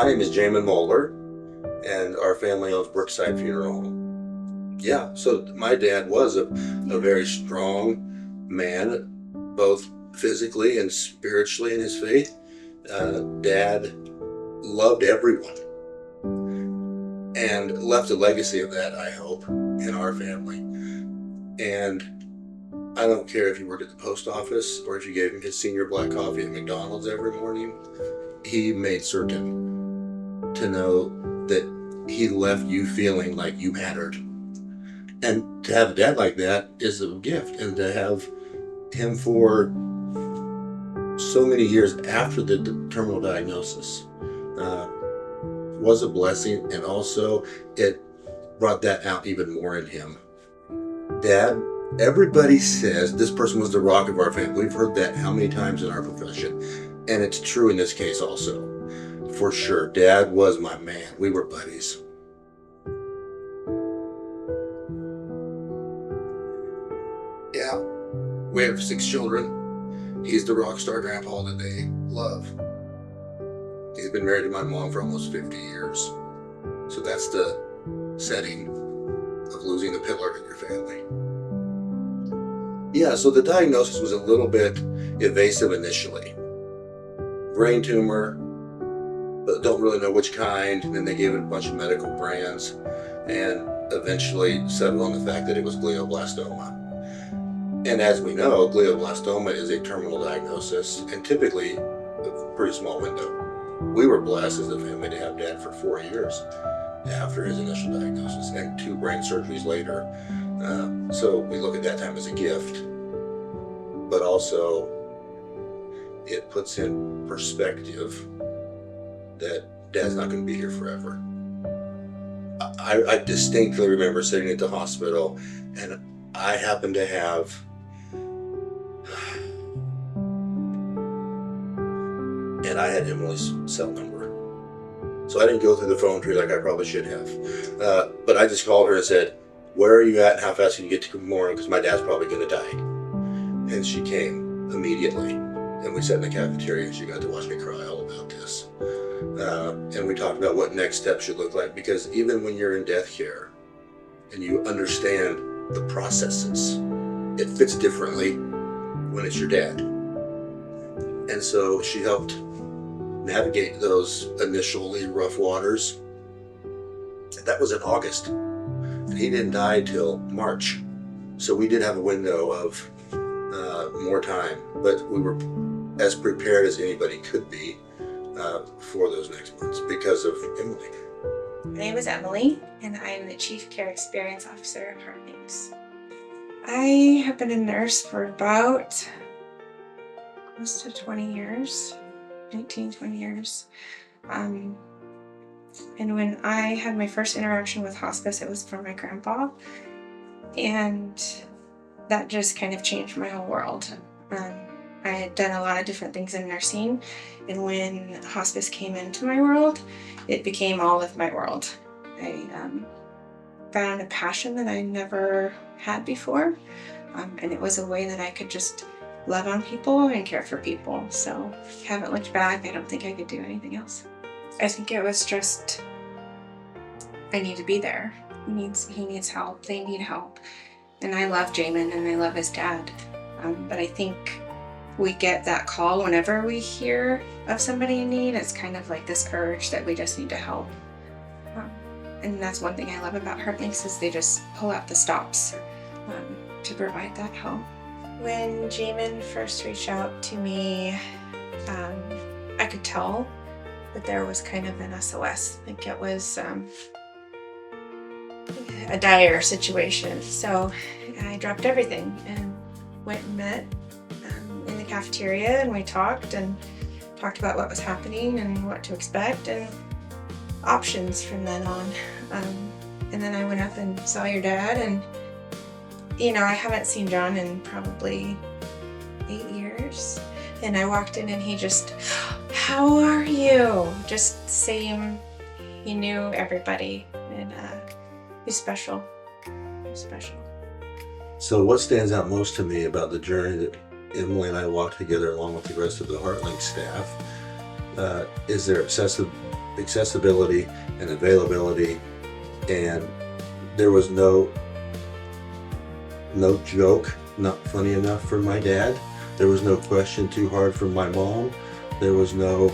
My name is Jamin Mohler, and our family owns Brookside Funeral Home. Yeah, so my dad was a very strong man, both physically and spiritually in his faith. Dad loved everyone and left a legacy of that, I hope, in our family. And I don't care if you worked at the post office or if you gave him his senior black coffee at McDonald's every morning. He made certain to know that he left you feeling like you mattered. And to have a dad like that is a gift. And to have him for so many years after the terminal diagnosis was a blessing. And also it brought that out even more in him. Dad, everybody says this person was the rock of our family. We've heard that how many times in our profession. And it's true in this case also. For sure, Dad was my man. We were buddies. Yeah, we have 6 children. He's the rock star grandpa that they love. He's been married to my mom for almost 50 years. So that's the setting of losing the pillar in your family. Yeah, so the diagnosis was a little bit evasive initially. Brain tumor, but don't really know which kind. And then they gave it a bunch of medical brands and eventually settled on the fact that it was glioblastoma. And as we know, glioblastoma is a terminal diagnosis and typically a pretty small window. We were blessed as a family to have Dad for 4 years after his initial diagnosis and 2 brain surgeries later. So we look at that time as a gift, but also it puts in perspective that Dad's not going to be here forever. I distinctly remember sitting at the hospital and I happened to have and I had Emily's cell number. So I didn't go through the phone tree like I probably should have. But I just called her and said, "Where are you at and how fast can you get to tomorrow? Because my dad's probably going to die." And she came immediately. And we sat in the cafeteria and she got to watch me cry all about this. And we talked about what next steps should look like, because even when you're in death care and you understand the processes, it fits differently when it's your dad. And so she helped navigate those initially rough waters. That was in August. And he didn't die till March. So we did have a window of more time, but we were as prepared as anybody could be for those next months because of Emily. My name is Emily, and I am the Chief Care Experience Officer at Heartlinks. I have been a nurse for about close to 20 years, 19, 20 years. And when I had my first interaction with hospice, it was for my grandpa. And that just kind of changed my whole world. I had done a lot of different things in nursing, and when hospice came into my world, it became all of my world. I found a passion that I never had before, and it was a way that I could just love on people and care for people. So I haven't looked back. I don't think I could do anything else. I think it was just, I need to be there. He needs help. They need help. And I love Jamin and I love his dad. But I think we get that call whenever we hear of somebody in need. It's kind of like this urge that we just need to help. And that's one thing I love about Heartlinks is they just pull out the stops to provide that help. When Jamin first reached out to me, I could tell that there was kind of an SOS. Like it was a dire situation. So I dropped everything and went and met in the cafeteria, and we talked about what was happening and what to expect and options from then on. And then I went up and saw your dad, and I haven't seen John in probably 8 years. And I walked in and he just, "How are you?" Just same, he knew everybody, and he's special. He's special. So what stands out most to me about the journey that Emily and I walked together along with the rest of the Heartlinks staff is their obsessive accessibility and availability, and there was no joke not funny enough for my dad. There was no question too hard for my mom. There was no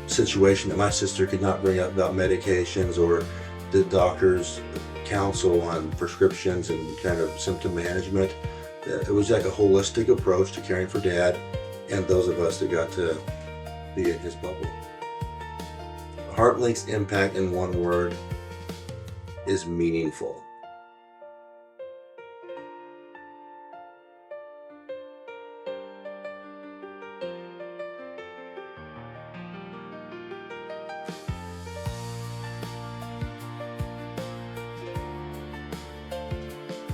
situation that my sister could not bring up about medications or the doctor's counsel on prescriptions and kind of symptom management. It was like a holistic approach to caring for Dad and those of us that got to be in his bubble. Heartlinks' impact in one word is meaningful.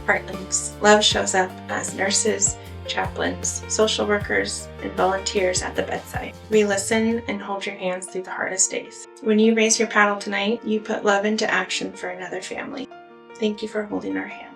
Heartlinks. Love shows up as nurses, chaplains, social workers, and volunteers at the bedside. We listen and hold your hands through the hardest days. When you raise your paddle tonight, you put love into action for another family. Thank you for holding our hand.